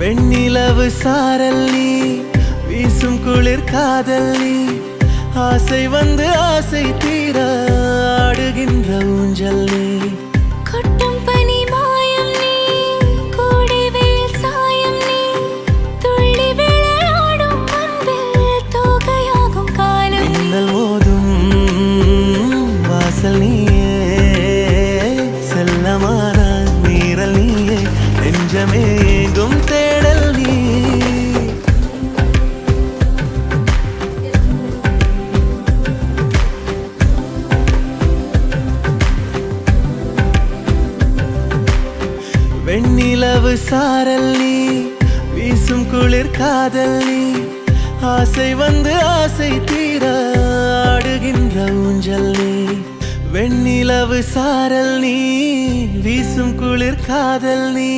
வெண்ணிலவு சாரல் நீ வீசும் குளிர் காதல் நீ ஆசை வந்து ஆசை தீர ஆடுகின்ற ஊஞ்சல் நீ கொட்டும் பனி மாயம் நீ கோடை வெயில் சாயம் நீ துள்ளி விளையாடும் அன்பில் தோகையாகும் காலம் மின்னல் மோதும் வாசல் நீயே செல்லமான நீரல் நீயே நெஞ்சமே ஏங்கும் தேடல் நீ வெண்ணிலவு சாரல் நீ வீசும் குளிர் காதல் நீ ஆசை வந்து ஆசை தீர ஆடுகின்ற ஊஞ்சல் நீ வெண்ணிலவு சாரல் நீ வீசும் குளிர் காதல் நீ